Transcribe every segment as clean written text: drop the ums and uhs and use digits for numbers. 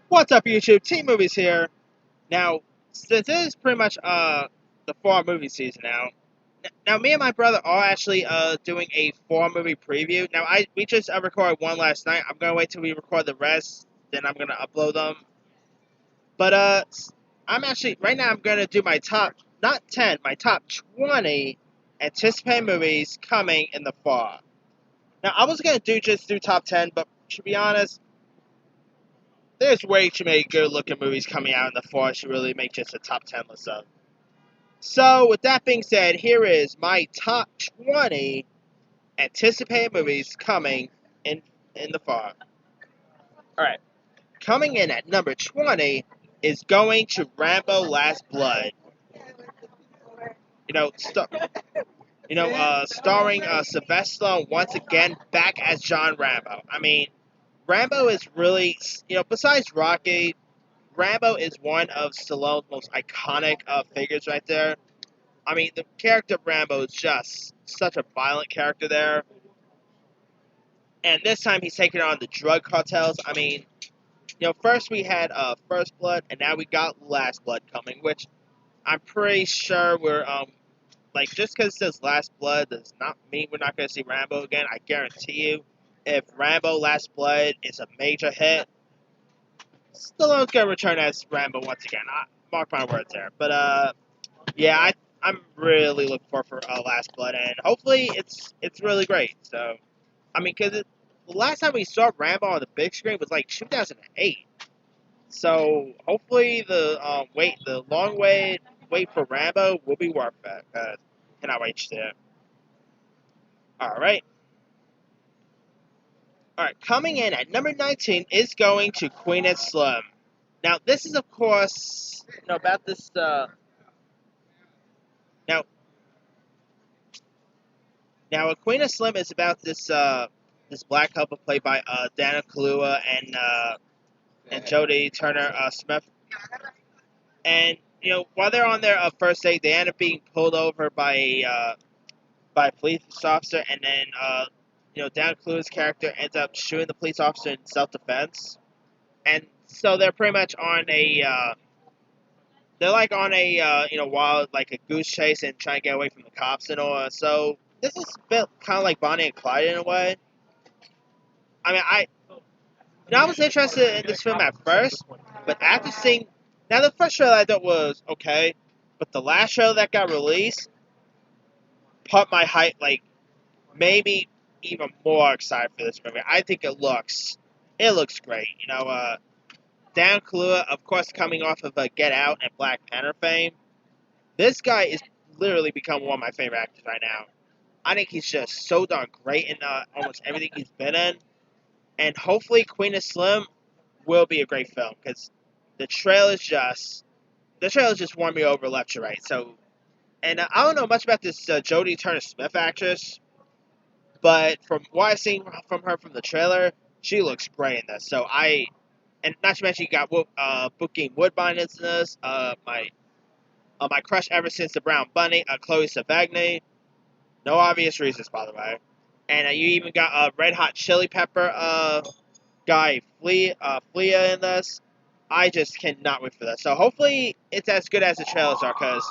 What's up, YouTube? Team Movies here. Now, since it is pretty much the fall movie season now me and my brother are actually doing a fall movie preview. Now, we just recorded one last night. I'm gonna wait till we record the rest, then I'm gonna upload them. But I'm actually right now. I'm gonna do my top, not 10, my top 20 anticipated movies coming in the fall. Now, I was gonna do top 10, but to be honest, there's way too many good-looking movies coming out in the fall to really make just a top 10 list of. So, with that being said, here is my top 20 anticipated movies coming in the fall. Alright, coming in at number 20 is going to Rambo Last Blood. You know, starring Sylvester Stallone once again back as John Rambo. I mean, Rambo is really, besides Rocky, Rambo is one of Stallone's most iconic figures right there. I mean, the character of Rambo is just such a violent character there. And this time he's taking on the drug cartels. I mean, first we had First Blood, and now we got Last Blood coming, which I'm pretty sure we're, just because it says Last Blood does not mean we're not going to see Rambo again. I guarantee you, if Rambo Last Blood is a major hit, Stallone's going to return as Rambo once again. Mark my words there. But, yeah, I'm really looking forward for Last Blood, and hopefully it's really great. So, I mean, because the last time we saw Rambo on the big screen was like 2008. So hopefully the long wait for Rambo will be worth it. Cannot wait to see it. All right. All right, coming in at number 19 is going to Queen and Slim. Now, this is, of course, about this. Now, Queen and Slim is about this this black couple played by Daniel Kaluuya and Jodie Turner Smith. And while they're on their first date, they end up being pulled over by a police officer, and then Daniel Kaluuya's character ends up shooting the police officer in self-defense. And so they're pretty much on a they're like on a wild, like a goose chase and trying to get away from the cops and all. So this is a bit kind of like Bonnie and Clyde in a way. I mean, I was interested in this film at first, but after seeing, now the first trailer I thought was okay, but the last trailer that got released put my hype, like, maybe even more excited for this movie. I think it looks great. Dan Kaluuya, of course, coming off of Get Out and Black Panther fame. This guy is literally become one of my favorite actors right now. I think he's just so darn great in almost everything he's been in. And hopefully Queen of Slim will be a great film, because the trailers just won me over left to right. So, and I don't know much about this Jodie Turner Smith actress, but from what I've seen from her from the trailer, she looks great in this. So and not to mention you got Booking Woodbine in this, my crush ever since the Brown Bunny, Chloe Sevigny. No obvious reasons, by the way. And you even got Red Hot Chili Pepper guy Flea in this. I just cannot wait for this. So hopefully it's as good as the trailers are, because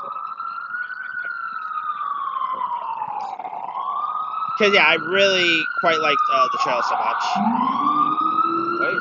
yeah, I really quite liked the trailer so much. Wait.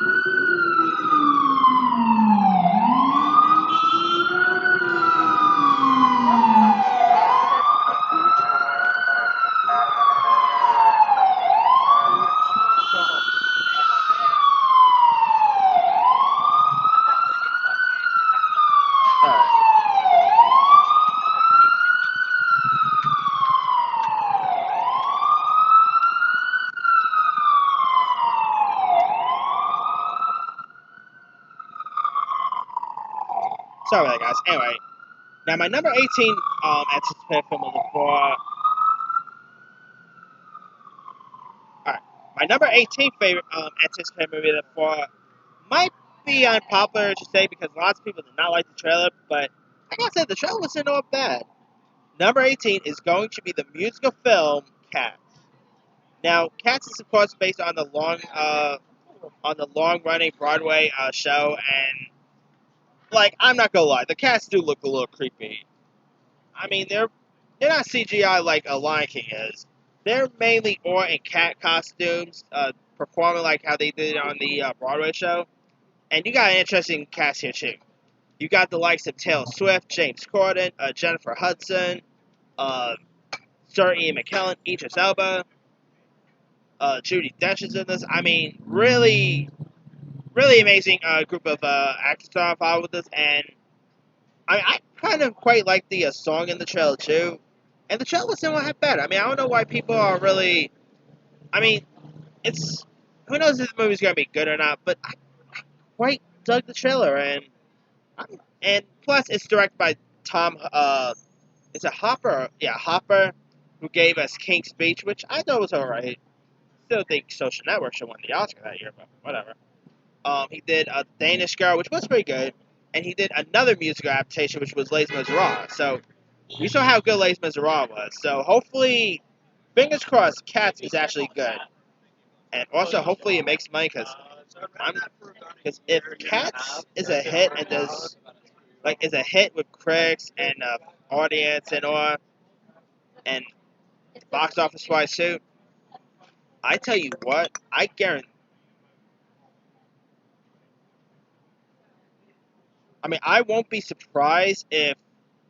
Sorry about that, guys. Anyway, now my number 18 anticipated film of the fall. Alright, my number 18 favorite anticipated movie of the fall might be unpopular to say because lots of people did not like the trailer, but like I said, the trailer wasn't all bad. Number 18 is going to be the musical film Cats. Now, Cats is of course based on the on the long-running Broadway show, and like I'm not gonna lie, the cats do look a little creepy. I mean, they're not CGI like a Lion King is. They're mainly or in cat costumes, performing like how they did on the Broadway show. And you got an interesting cast here too. You got the likes of Taylor Swift, James Corden, Jennifer Hudson, uh, Sir Ian McKellen, Idris Elba, Judi Dench is in this. I mean, really, really amazing group of actors that are involved with this. And I kind of quite like the song in the trailer too. And the trailer wasn't all that bad. I mean, I don't know why people are really. I mean, it's who knows if the movie's gonna be good or not. But I quite dug the trailer, and plus it's directed by Tom. Is it Hopper? Yeah, Hopper, who gave us King's Speech, which I thought was alright. Still think Social Network should win the Oscar that year, but whatever. He did a Danish Girl, which was pretty good, and he did another musical adaptation, which was Les Miserables. So we saw how good Les Miserables was. So hopefully, fingers crossed, Cats is actually good, and also hopefully it makes money because if Cats is a hit and does is a hit with critics and audience and all, and box office wise too, I tell you what, I guarantee. I mean, I won't be surprised if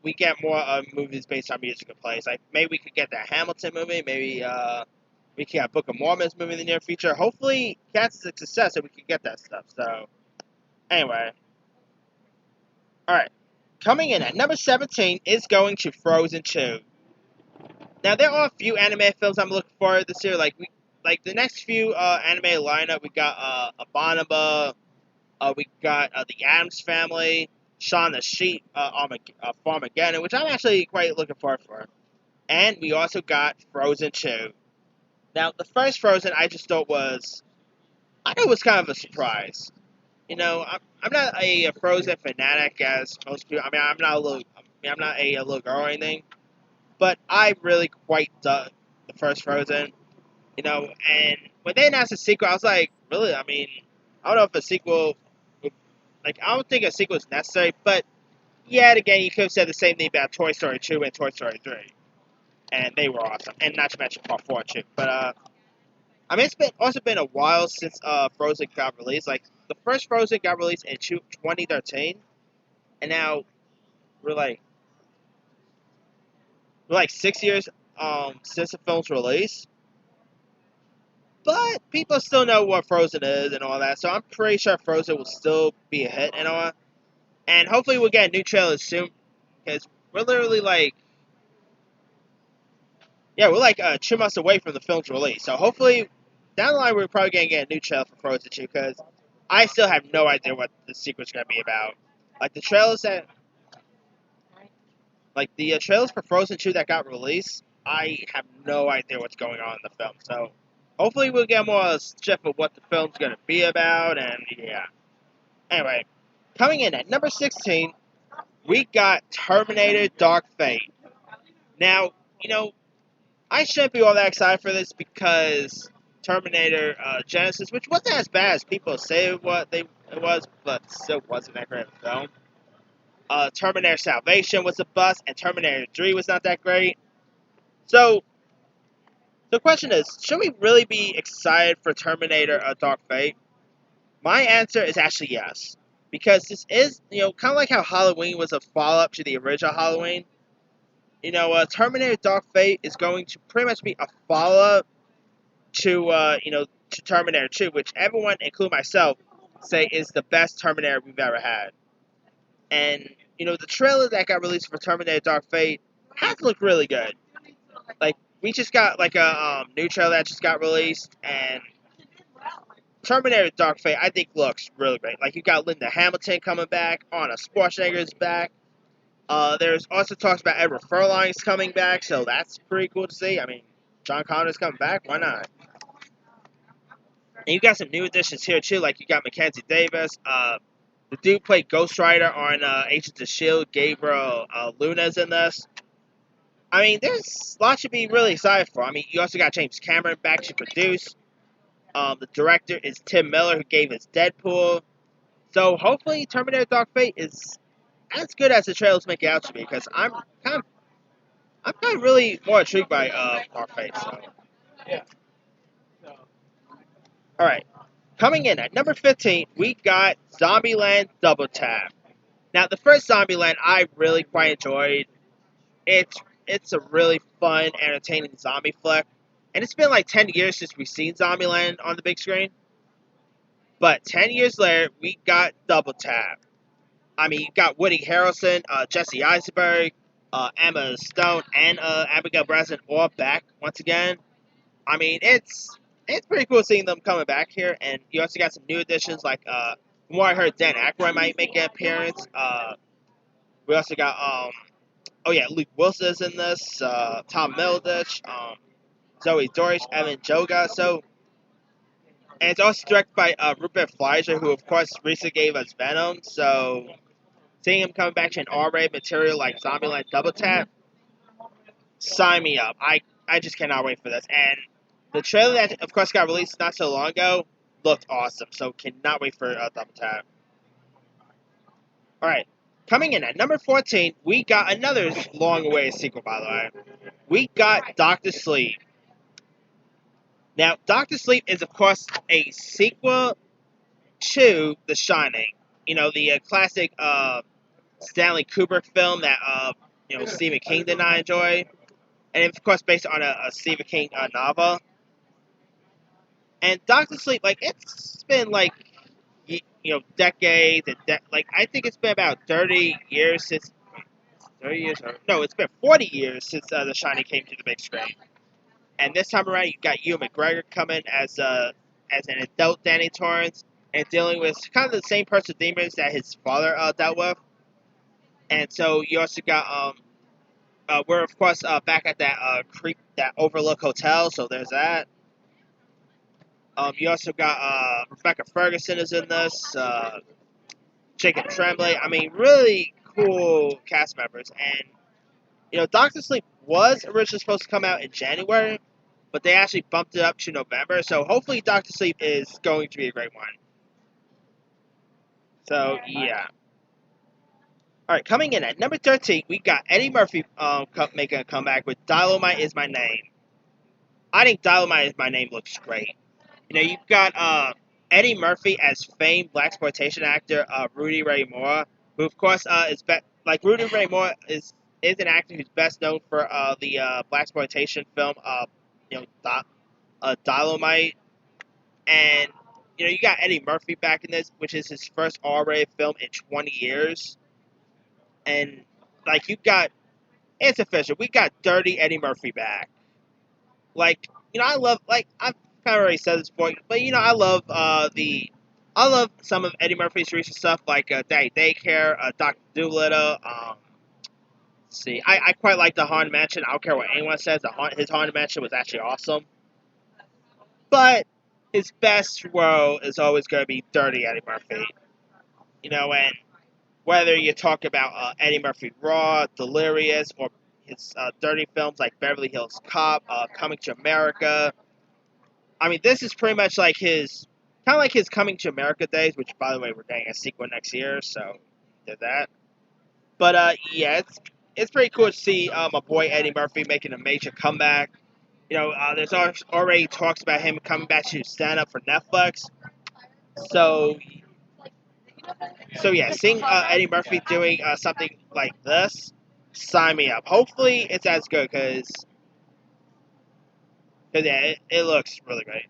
we get more movies based on musical plays. Like maybe we could get that Hamilton movie. Maybe we could get Book of Mormon's movie in the near future. Hopefully, Cats is a success and we can get that stuff. So anyway, all right. Coming in at number 17 is going to Frozen 2. Now there are a few anime films I'm looking for this year. Like the next few anime lineup, we got Abominable. We got the Addams Family, Shaun the Sheep, Farmageddon, which I'm actually quite looking forward for. And we also got Frozen 2. Now, the first Frozen I just thought was, I know it was kind of a surprise. You know, I'm not a Frozen fanatic as most people. I mean, I'm not a little girl or anything, but I really quite dug the first Frozen. You know, and when they announced a sequel, I was like, really? I mean, I don't know if a sequel. I don't think a sequel is necessary, but yet again, you could have said the same thing about Toy Story 2 and Toy Story 3. And they were awesome. And not to mention Part 4 too. But, I mean, it's also been a while since Frozen got released. Like, the first Frozen got released in 2013. And now, we're like 6 years since the film's release. But people still know what Frozen is and all that. So I'm pretty sure Frozen will still be a hit and all. And hopefully we'll get new trailers soon, because we're literally we're 2 months away from the film's release. So hopefully, down the line, we're probably going to get a new trailer for Frozen 2, because I still have no idea what the sequel's going to be about. Like, the trailers trailers for Frozen 2 that got released, I have no idea what's going on in the film. So hopefully we'll get more stuff of what the film's going to be about, and yeah. Anyway, coming in at number 16, we got Terminator Dark Fate. Now, you know, I shouldn't be all that excited for this because Terminator Genesis, which wasn't as bad as people say it was, but still wasn't that great of a film. Terminator Salvation was a bust, and Terminator 3 was not that great. So, the question is, should we really be excited for Terminator Dark Fate? My answer is actually yes. Because this is, kind of like how Halloween was a follow-up to the original Halloween. Terminator Dark Fate is going to pretty much be a follow-up to, to Terminator 2, which everyone, including myself, say is the best Terminator we've ever had. And, the trailer that got released for Terminator Dark Fate has looked really good. Like, we just got, a new trailer that just got released, and Terminator Dark Fate, I think, looks really great. Like, you got Linda Hamilton coming back, Arnold Schwarzenegger's back. There's also talks about Edward Furlong's coming back, so that's pretty cool to see. I mean, John Connor's coming back, why not? And you got some new additions here, too, like you got Mackenzie Davis. The dude played Ghost Rider on Agents of S.H.I.E.L.D., Gabriel Luna's in this. I mean, there's a lot to be really excited for. I mean, you also got James Cameron back to produce. The director is Tim Miller, who gave us Deadpool. So hopefully, Terminator: Dark Fate is as good as the trailers make it out to be, because I'm kind of really more intrigued by Dark Fate. So, all right, coming in at number 15, we got Zombieland Double Tap. Now, the first Zombieland I really quite enjoyed. It's a really fun, entertaining zombie flick, and it's been like 10 years since we've seen Zombieland on the big screen. But 10 years later, we got Double Tap. I mean, you got Woody Harrelson, Jesse Eisenberg, Emma Stone, and Abigail Breslin all back once again. I mean, it's pretty cool seeing them coming back here, and you also got some new additions like from what I heard, Dan Aykroyd might make an appearance. We also got oh yeah, Luke Wilson is in this, Tom Middleditch, Zoe Deutch, Evan Joga. So, and it's also directed by Rupert Fleischer, who of course recently gave us Venom. So, seeing him coming back to an R-rated material like Zombieland Double Tap, sign me up. I just cannot wait for this. And the trailer that, of course, got released not so long ago looked awesome. So, cannot wait for Double Tap. All right. Coming in at number 14, we got another long-awaited sequel, by the way. We got Doctor Sleep. Now, Doctor Sleep is, of course, a sequel to The Shining. You know, the classic Stanley Kubrick film that, Stephen King did not enjoy. And, of course, based on a Stephen King novel. And Doctor Sleep, like, it's been, like, decades. I think it's been about 30 years since... 30 years? No, it's been 40 years since The Shining came to the big screen. And this time around, you got Ewan McGregor coming as an adult Danny Torrance and dealing with kind of the same person demons that his father dealt with. And so you also got we're of course back at that Overlook Hotel, so there's that. You also got Rebecca Ferguson is in this, Jacob Tremblay. I mean, really cool cast members. And Doctor Sleep was originally supposed to come out in January, but they actually bumped it up to November. So hopefully Doctor Sleep is going to be a great one. So, yeah. Alright, coming in at number 13, we got Eddie Murphy making a comeback with Dolomite Is My Name. I think Dolomite Is My Name looks great. You've got Eddie Murphy as famed blaxploitation actor Rudy Ray Moore, who of course Rudy Ray Moore is an actor who's best known for the blaxploitation film Dolomite, and you got Eddie Murphy back in this, which is his first R-rated film in 20 years, and it's official. We got Dirty Eddie Murphy back. I love I've kind of already said this point, but I love some of Eddie Murphy's recent stuff like Daddy Daycare, Dr. Dolittle. See, I quite like the Haunted Mansion. I don't care what anyone says. His Haunted Mansion was actually awesome. But his best role is always going to be Dirty Eddie Murphy. And whether you talk about Eddie Murphy Raw, Delirious, or his dirty films like Beverly Hills Cop, Coming to America. I mean, this is pretty much like his Coming to America days, which, by the way, we're getting a sequel next year, so did that. But, yeah, it's pretty cool to see my boy Eddie Murphy making a major comeback. There's already talks about him coming back to stand up for Netflix. So yeah, seeing Eddie Murphy doing something like this, sign me up. Hopefully it's as good, because yeah, it looks really great.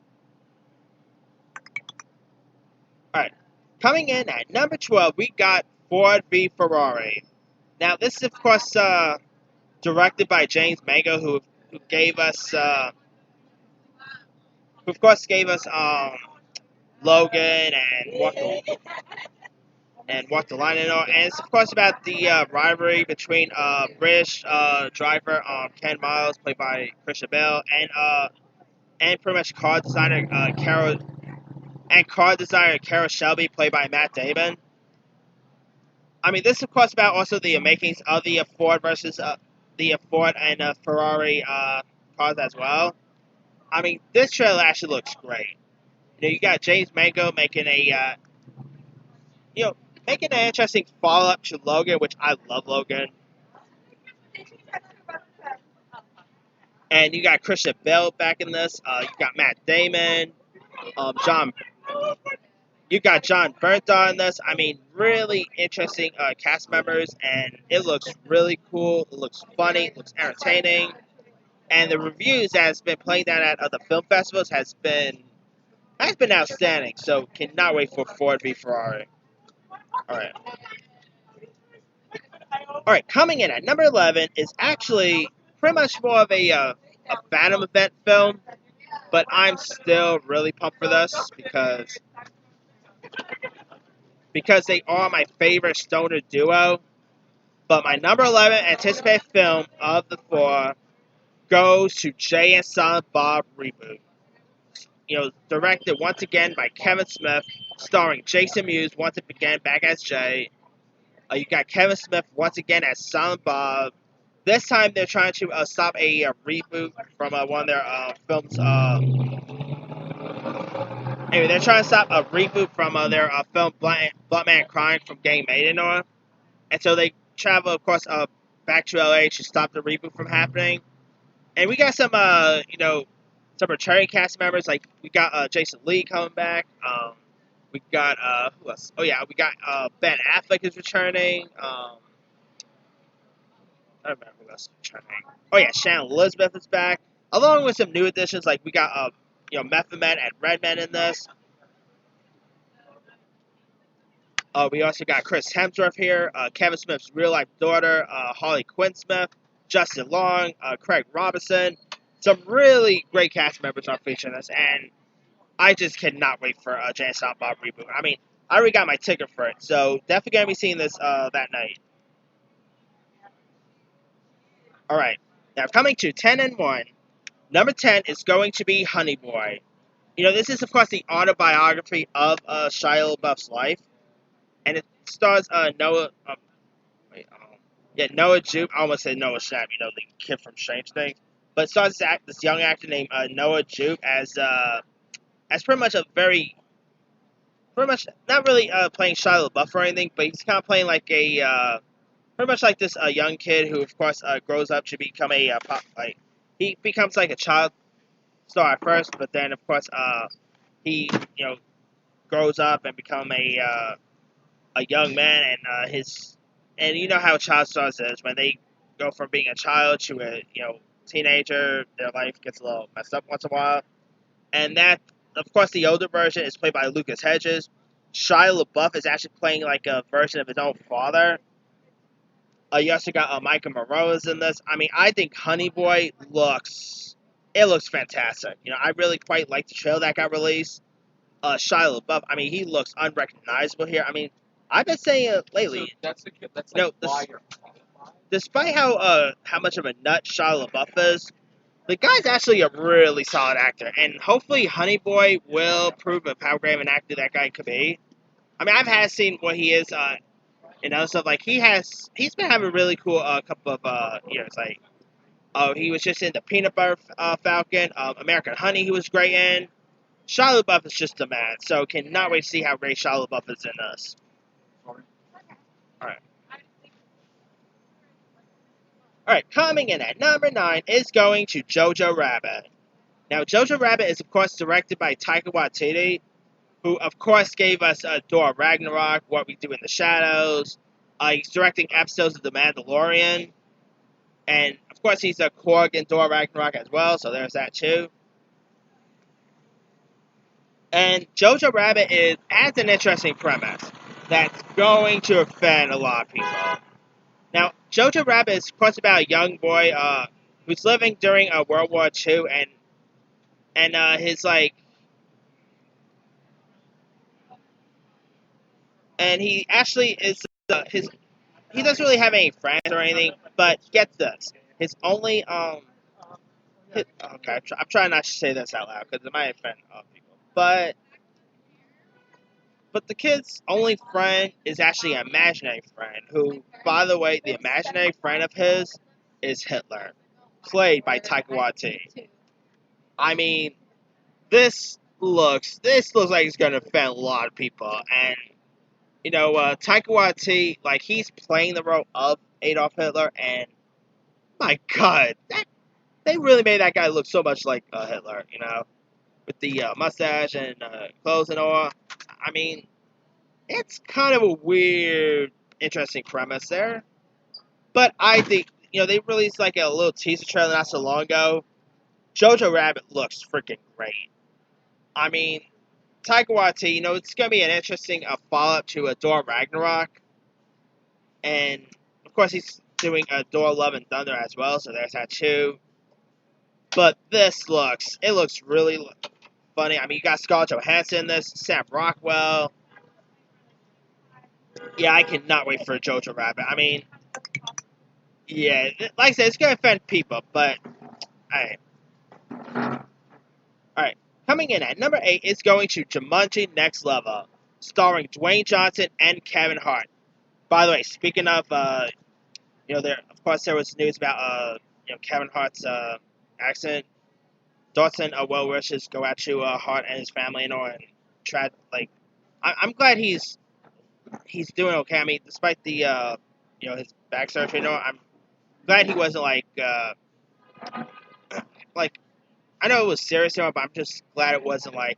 Alright, coming in at number 12, we got Ford v Ferrari. Now, this is, of course, directed by James Mango, who gave us, Logan and Walk the Line and all. And it's, of course, about the rivalry between British driver Ken Miles, played by Christian Bale, and pretty much car designer Carroll Shelby, played by Matt Damon. I mean, this is, of course, about also the makings of the Ford versus the Ford and Ferrari cars as well. I mean, this trailer actually looks great. You got James Mango making you know, making an interesting follow up to Logan, which I love Logan. And you got Christian Bale back in this. You got Matt Damon, John. You got John Bernthal in this. I mean, really interesting cast members, and it looks really cool. It looks funny. It looks entertaining. And the reviews that has been playing that at other film festivals has been outstanding. So cannot wait for Ford v Ferrari. All right. Coming in at number 11 is actually pretty much more of a Phantom event film, but I'm still really pumped for this because they are my favorite stoner duo. But my number 11 anticipated film of the four goes to Jay and Silent Bob Reboot. Directed once again by Kevin Smith, starring Jason Mewes once again back as Jay. You got Kevin Smith once again as Silent Bob. This time they're trying to stop a reboot from one of their films. Anyway, they're trying to stop a reboot from their film Blood Man Crying from getting made in on. And so they travel, of course, back to LA to stop the reboot from happening. And we got some returning cast members. Like, we got Jason Lee coming back. We got, who else? Oh, yeah, we got Ben Affleck is returning. I don't remember who else is returning. Oh, yeah, Shannon Elizabeth is back. Along with some new additions, like we got, Method Man and Redman in this. We also got Chris Hemsworth here, Kevin Smith's real-life daughter, Harley Quinn Smith, Justin Long, Craig Robinson. Some really great cast members are featured in this, and I just cannot wait for Jay and Silent Bob Reboot. I mean, I already got my ticket for it, so definitely going to be seeing this that night. All right. Now, coming to 10 and 1, number 10 is going to be Honey Boy. This is, of course, the autobiography of Shia LaBeouf's life. And it stars Noah. Noah Jupe. I almost said Noah Schnapp. The kid from Strange Things. But it stars this young actor named Noah Jupe as pretty much pretty much not really playing Shia LaBeouf or anything, but he's kind of playing like a pretty much like this young kid who, of course, grows up to become he becomes like a child star at first, but then of course he grows up and become a young man, and you know how child stars is when they go from being a child to a teenager, their life gets a little messed up once in a while, and that, of course, the older version is played by Lucas Hedges. Shia LaBeouf is actually playing like a version of his own father. You also got Micah Monroe is in this. I mean, I think Honey Boy looks fantastic. I really quite like the trailer that got released. Shia LaBeouf, I mean, he looks unrecognizable here. I mean, I've been saying it lately. So that's like why you're qualified. Despite how much of a nut Shia LaBeouf is, the guy's actually a really solid actor, and hopefully Honey Boy will prove of how great of an actor that guy could be. I mean, I've seen what he is in other stuff. Like he's been having a really cool couple of years. Like, he was just in the Peanut Butter Falcon, American Honey. He was great in. Shia LaBeouf is just a man, so cannot wait to see how great Shia LaBeouf is in this. Alright, coming in at number 9 is going to Jojo Rabbit. Now, Jojo Rabbit is, of course, directed by Taika Waititi, who, of course, gave us Thor Ragnarok, What We Do in the Shadows. He's directing episodes of The Mandalorian. And, of course, he's a Korg in Thor Ragnarok as well, so there's that, too. And Jojo Rabbit has an interesting premise that's going to offend a lot of people. Now, Jojo Rabbit is, of course, about a young boy who's living during World War II, and his, and he actually is, he doesn't really have any friends or anything, but get this, his only, okay, I'm trying not to say this out loud, because it might offend people, but the kid's only friend is actually an imaginary friend, who, by the way, the imaginary friend of his is Hitler, played by Taika Waititi. I mean, this this looks like it's gonna offend a lot of people, and Taika Waititi, like he's playing the role of Adolf Hitler, and my God, they really made that guy look so much like Hitler, with the mustache and clothes and all. I mean, it's kind of a weird, interesting premise there, but I think they released like a little teaser trailer not so long ago. Jojo Rabbit looks freaking great. I mean, Taika Waititi, it's going to be an interesting follow-up to Thor Ragnarok. And, of course, he's doing Thor Love and Thunder as well, so there's that too. But it looks really funny. I mean, you got Scarlett Johansson in this, Sam Rockwell. Yeah, I cannot wait for Jojo Rabbit. I mean, yeah, like I said, it's going to offend people, but, hey. Alright, coming in at number 8 is going to Jumanji Next Level, starring Dwayne Johnson and Kevin Hart. By the way, speaking of, there was news about, Kevin Hart's accident. Thoughts and well wishes go out to Hart and his family and all. And I'm glad he's doing okay. I mean, despite the his back surgery and all, I'm glad he wasn't like I know it was serious, but I'm just glad it wasn't life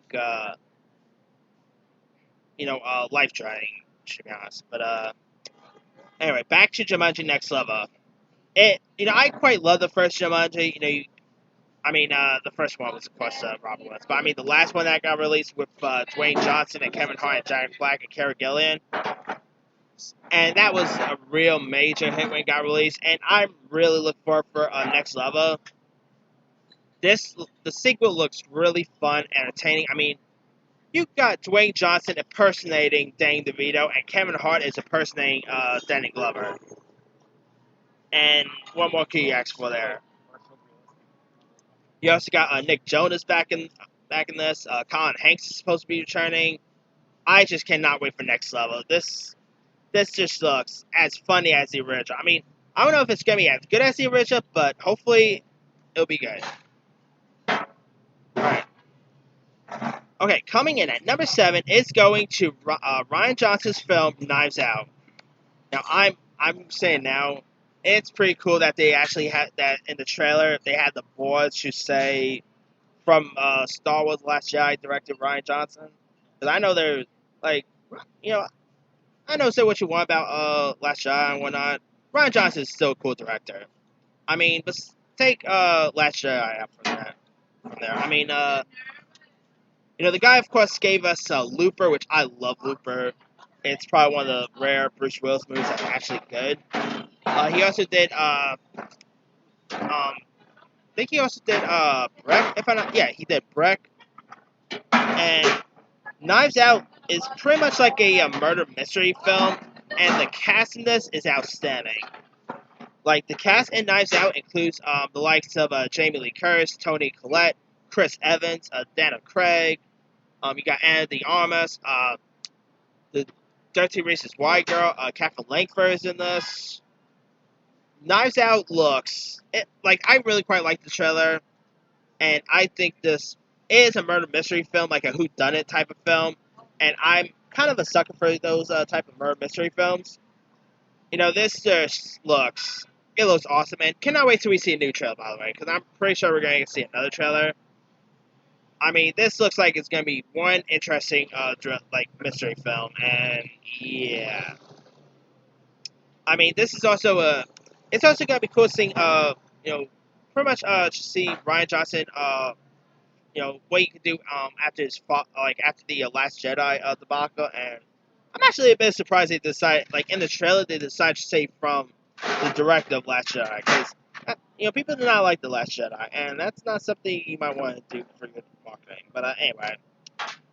threatening, to be honest. But anyway, back to Jumanji Next Level. I quite love the first Jumanji. The first one was, of course, Robin Williams. But, the last one that got released with Dwayne Johnson and Kevin Hart and Jack Black and Kara Gillian. And that was a real major hit when it got released. And I'm really looking forward for Next Level. The sequel looks really fun, entertaining. I mean, you got Dwayne Johnson impersonating Danny DeVito, and Kevin Hart is impersonating Danny Glover. And what more can you ask for there? You also got Nick Jonas back in this. Colin Hanks is supposed to be returning. I just cannot wait for Next Level. This just looks as funny as the original. I mean, I don't know if it's going to be as good as the original, but hopefully it'll be good. Alright. Okay, coming in at number 7 is going to Rian Johnson's film Knives Out. Now, I'm saying now, it's pretty cool that they actually had that in the trailer. They had the boards to say from Star Wars: Last Jedi, directed Rian Johnson. Because I know they're I know say what you want about Last Jedi and whatnot. Rian Johnson is still a cool director. I mean, but take Last Jedi out from there. I mean, the guy of course gave us Looper, which I love Looper. It's probably one of the rare Bruce Willis movies that's actually good. He also did, I think he also did, Breck, he did Breck. And Knives Out is pretty much like a murder mystery film, and the cast in this is outstanding. Like, the cast in Knives Out includes the likes of Jamie Lee Curtis, Toni Collette, Chris Evans, Daniel Craig, you got Anna de Armas, the Dirty Racist White Girl, Katherine Langford is in this. Knives Out I really quite like the trailer, and I think this is a murder mystery film, like a whodunit type of film, and I'm kind of a sucker for those type of murder mystery films. This just looks awesome, and cannot wait till we see a new trailer, by the way, because I'm pretty sure we're going to see another trailer. I mean, this looks like it's going to be one interesting, mystery film, and yeah. I mean, this is also it's also going to be cool seeing, pretty much, to see Rian Johnson, what he can do, after after the Last Jedi, debacle, and I'm actually a bit surprised they decided, in the trailer, they decided to say from the director of Last Jedi, because, people do not like The Last Jedi, and that's not something you might want to do for good marketing. But anyway,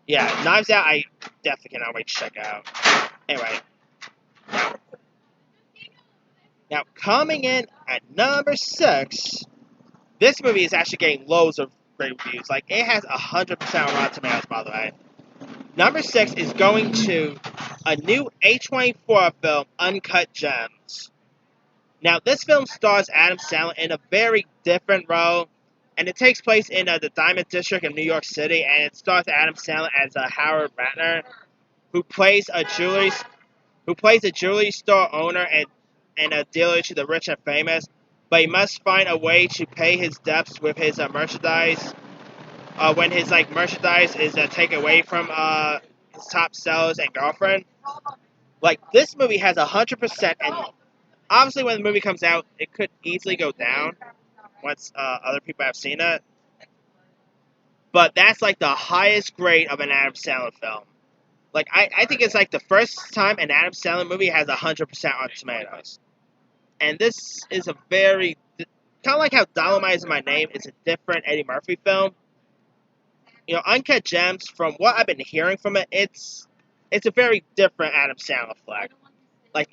yeah, Knives Out, I definitely cannot wait to check out. Anyway, now coming in at number 6, this movie is actually getting loads of great reviews. It has 100% on Rotten Tomatoes, by the way. Number 6 is going to a new A24 film, Uncut Gems. Now, this film stars Adam Sandler in a very different role. and it takes place in the Diamond District of New York City, and it stars Adam Sandler as Howard Ratner, who plays a jewelry store owner and a dealer to the rich and famous, but he must find a way to pay his debts with his merchandise. When his merchandise is taken away from his top sellers and girlfriend. Like, this movie has 100%, and obviously when the movie comes out, it could easily go down once other people have seen it. But that's like the highest grade of an Adam Sandler film. Like, I think it's like the first time an Adam Sandler movie has 100% on Tomatoes. And this is a very, kind of like how Dolomite is My Name is a different Eddie Murphy film. You know, Uncut Gems, from what I've been hearing from it, it's a very different Adam Sandler flick. Like,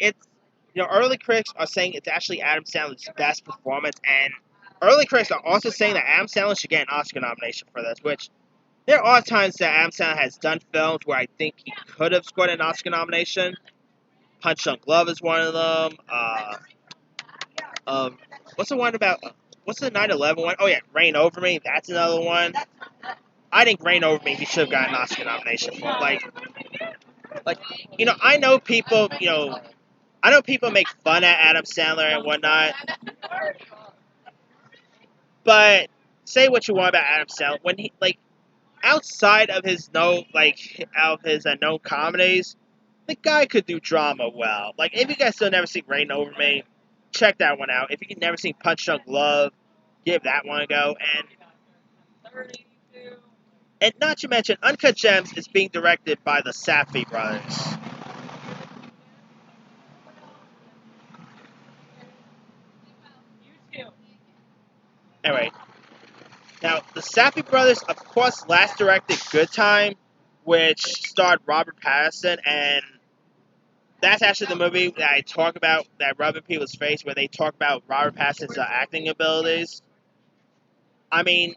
early critics are saying it's actually Adam Sandler's best performance, and early critics are also saying that Adam Sandler should get an Oscar nomination for this, which there are times that Adam Sandler has done films where I think he could have scored an Oscar nomination. Punch Drunk Love is one of them. What's the one about, what's the 9/11 one? Oh yeah, Reign Over Me, that's another one. I think Reign Over Me, he should have got an Oscar nomination for. I know people, make fun at Adam Sandler and whatnot, but say what you want about Adam Sandler, when he, outside of his known comedies, the guy could do drama well. Like, if you guys still never seen Reign Over Me, check that one out. If you never seen Punch Drunk Love, give that one a go. And not to mention, Uncut Gems is being directed by the Safdie brothers. Anyway, now the Safdie brothers, of course, last directed Good Time, which starred Robert Pattinson, and that's actually the movie that I talk about, that rub in people's face, where they talk about Robert Pattinson's acting abilities. I mean,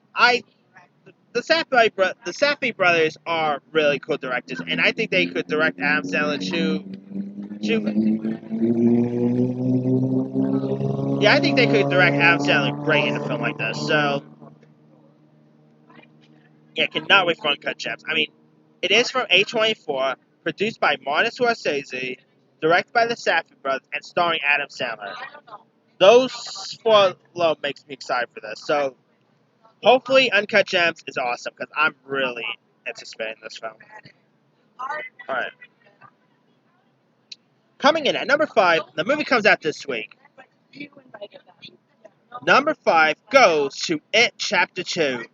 the Safdie brothers are really cool directors, and I think they could direct Adam Sandler yeah, I think they could direct Adam Sandler great in a film like this. So, yeah, cannot wait for Uncut Gems. I mean, it is from A24, produced by Martin Scorsese, directed by the Safdie brothers, and starring Adam Sandler. Those four alone makes me excited for this. So, hopefully, Uncut Gems is awesome, because I'm really anticipating this film. Alright. Coming in at number 5, the movie comes out this week. Number 5 goes to It Chapter 2.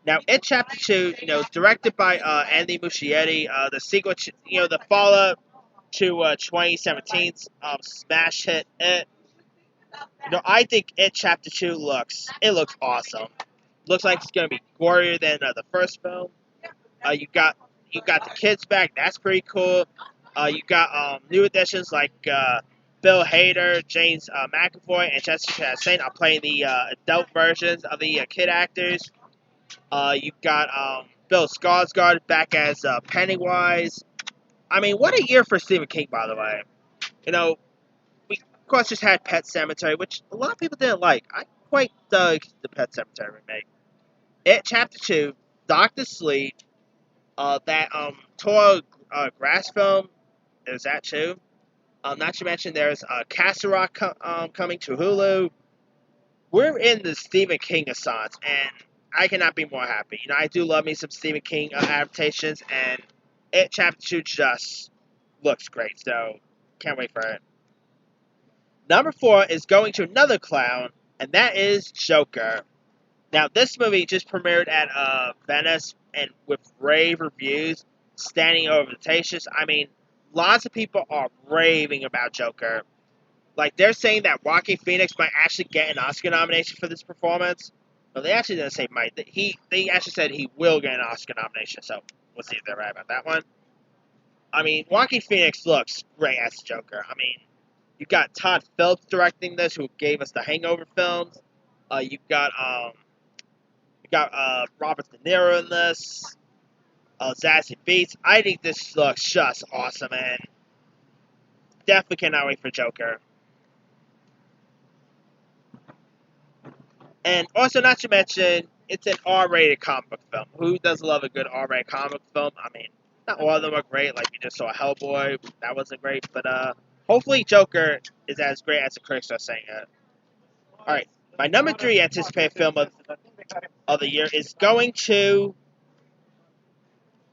Now, It Chapter 2, directed by Andy Muschietti, the sequel, the follow-up to 2017's smash hit It. I think It Chapter 2 looks awesome. Looks like it's going to be gorier than the first film. You got the kids back, that's pretty cool. You got new additions like Bill Hader, James McAvoy, and Jessica Chastain are playing the adult versions of the kid actors. You've got Bill Skarsgård back as Pennywise. I mean, what a year for Stephen King, by the way. We of course just had Pet Sematary, which a lot of people didn't like. I quite dug the Pet Sematary remake. It Chapter 2, Doctor Sleep, that Toro Grass film, there's that too. Not to mention there's Castle Rock coming to Hulu. We're in the Stephen King renaissance, and I cannot be more happy. I do love me some Stephen King adaptations, and It Chapter 2 just looks great, so can't wait for it. Number 4 is going to another clown, and that is Joker. Now, this movie just premiered at Venice, and with rave reviews, standing ovations. I mean, lots of people are raving about Joker. Like, they're saying that Joaquin Phoenix might actually get an Oscar nomination for this performance. Well, they actually didn't say might. They actually said he will get an Oscar nomination, so we'll see if they're right about that one. I mean, Joaquin Phoenix looks great as Joker. I mean, you've got Todd Phillips directing this, who gave us the Hangover films. You've got Robert De Niro in this. Zazie Beetz. I think this looks just awesome, and definitely cannot wait for Joker. And also, not to mention, it's an R-rated comic book film. Who doesn't love a good R-rated comic book film? I mean, not all of them are great. Like, you just saw Hellboy. That wasn't great. But, hopefully Joker is as great as the critics are saying it. Alright, my number 3 anticipated film of the year is going to...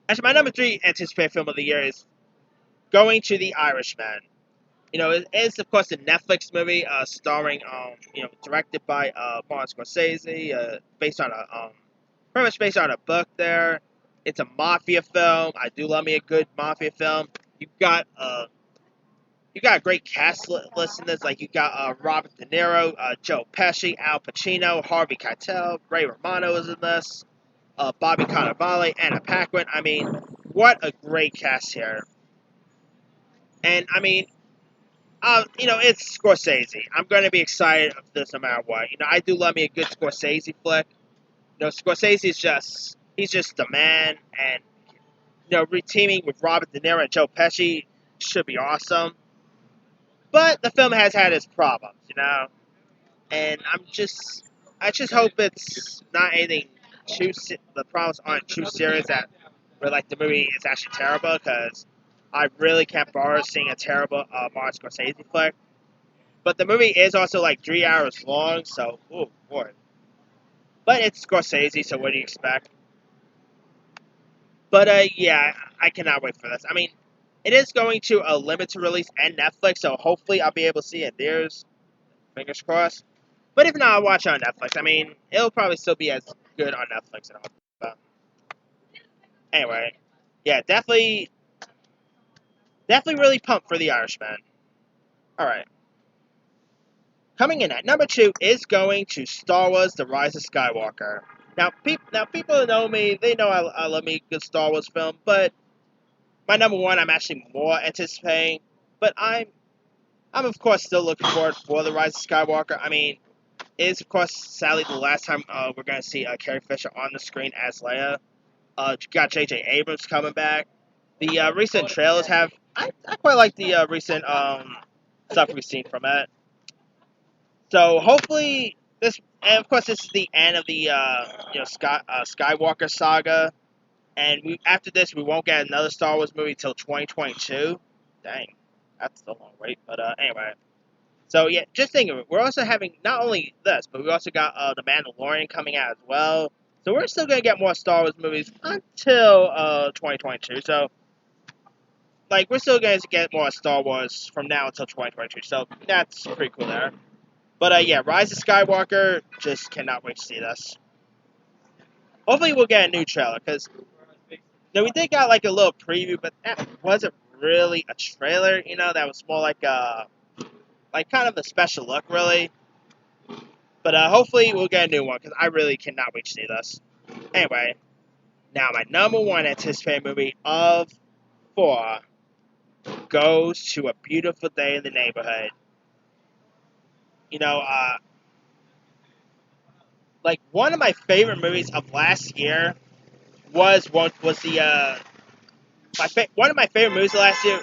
Actually, my number 3 anticipated film of the year is going to The Irishman. You know, it is, of course, a Netflix movie starring, directed by Martin Scorsese, based on pretty much based on a book there. It's a mafia film. I do love me a good mafia film. You've got a great cast list in this. Like, you got Robert De Niro, Joe Pesci, Al Pacino, Harvey Keitel, Ray Romano is in this, Bobby Cannavale, Anna Paquin. I mean, what a great cast here. And, I mean, it's Scorsese. I'm going to be excited of this no matter what. I do love me a good Scorsese flick. Scorsese is he's just the man. And, reteaming with Robert De Niro and Joe Pesci should be awesome. But the film has had its problems, And I just hope it's not anything the problems aren't too serious where, like, the movie is actually terrible, because I really can't bother seeing a terrible Martin Scorsese flick. But the movie is also like 3 hours long, so, oh boy. But it's Scorsese, so what do you expect? But, yeah, I cannot wait for this. I mean, it is going to a limited release and Netflix, so hopefully I'll be able to see it there. Fingers crossed. But if not, I'll watch it on Netflix. I mean, it'll probably still be as good on Netflix and all. But anyway, yeah, definitely really pumped for The Irishman. Alright. Coming in at number 2 is going to Star Wars The Rise of Skywalker. Now people who know me, they know I love me a good Star Wars film, but my number 1 I'm actually more anticipating. But I'm of course still looking forward for The Rise of Skywalker. I mean, it is of course sadly the last time we're going to see Carrie Fisher on the screen as Leia. Got J.J. Abrams coming back. The recent trailers have... I quite like the recent stuff we've seen from it. So hopefully this... And of course this is the end of the Skywalker saga. And after this we won't get another Star Wars movie till 2022. Dang. That's a long wait. But anyway. So yeah, just think of it. We're also having not only this, but we also got The Mandalorian coming out as well. So we're still going to get more Star Wars movies until 2022. So, like, we're still going to get more Star Wars from now until 2022. So that's pretty cool there. But yeah, Rise of Skywalker, just cannot wait to see this. Hopefully we'll get a new trailer, because we did got like a little preview, but that wasn't really a trailer. That was more like kind of a special look, really. But hopefully we'll get a new one, because I really cannot wait to see this. Anyway, now my number 1 anticipated movie of 4 goes to A Beautiful Day in the Neighborhood. Like, one of my favorite movies of last year was one of my favorite movies of last year.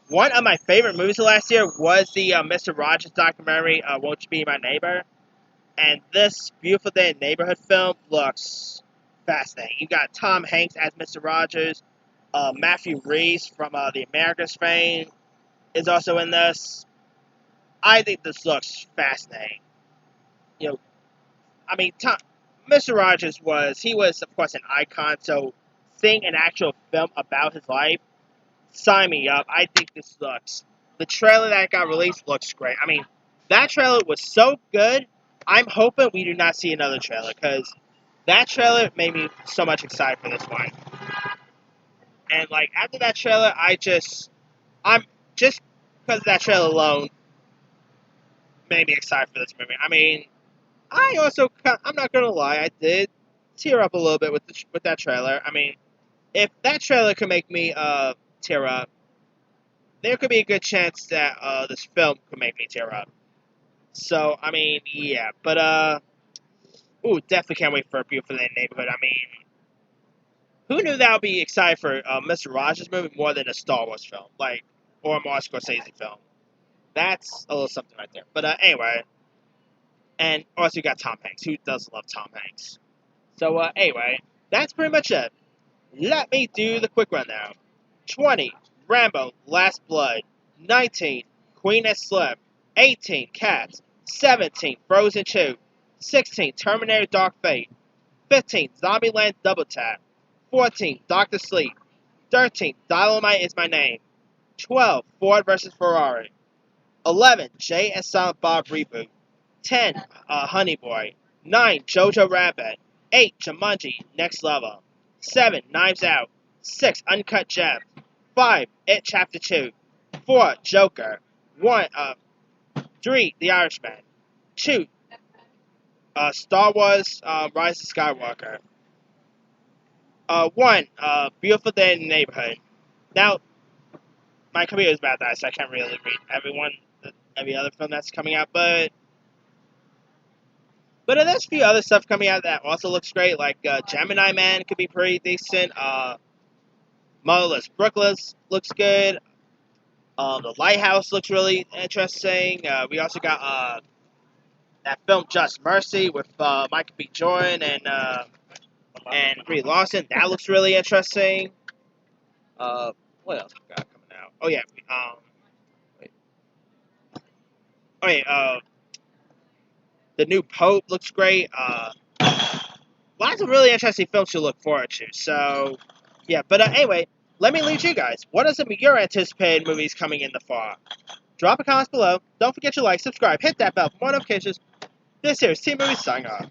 One of my favorite movies of last year was the Mr. Rogers documentary, Won't You Be My Neighbor? And this Beautiful Day in the Neighborhood film looks fascinating. You got Tom Hanks as Mr. Rogers. Matthew Reeves from The Americans fame is also in this. I think this looks fascinating. I mean, Mr. Rogers was, of course, an icon, so seeing an actual film about his life, sign me up. I think this looks... The trailer that got released looks great. I mean, that trailer was so good, I'm hoping we do not see another trailer, because that trailer made me so much excited for this one. And, like, after that trailer, I'm just because of that trailer alone, made me excited for this movie. I mean, I'm not gonna lie, I did tear up a little bit with that trailer. I mean, if that trailer could make me tear up, there could be a good chance that this film could make me tear up. So, I mean, yeah. But, definitely can't wait for A Beautiful Day in the Neighborhood. I mean, who knew that would be excited for Mr. Rogers movie more than a Star Wars film, or a Martin Scorsese film? That's a little something right there. But anyway, And also you got Tom Hanks. Who does love Tom Hanks? So anyway, that's pretty much it. Let me do the quick rundown. 20, Rambo, Last Blood. 19, Queen and Slim. 18, Cats. 17, Frozen 2. 16, Terminator Dark Fate. 15, Zombieland Double Tap. 14, Dr. Sleep. 13, Dynamite Is My Name. 12, Ford vs. Ferrari. 11, Jay and Silent Bob Reboot. 10, Honey Boy. 9, Jojo Rabbit. 8, Jumanji, Next Level. 7, Knives Out. 6, Uncut Gems. 5, It Chapter 2. 4, Joker. 3, The Irishman. 2, Star Wars, Rise of Skywalker. 1, Beautiful Day in the Neighborhood. Now, my computer is about that, so I can't really read every other film that's coming out, but there's a few other stuff coming out that also looks great, like Gemini Man could be pretty decent. Motherless Brooklyn looks good. The Lighthouse looks really interesting. We also got that film Just Mercy with Michael B. Jordan and Brie Larson. That looks really interesting. What else we got coming out? Oh yeah, the new Pope looks great. Lots of really interesting films to look forward to. So, yeah. But anyway, let me lead you guys. What are some of your anticipated movies coming in the fall? Drop a comment below. Don't forget to like, subscribe, hit that bell for more notifications. This here is Team Movies signing off.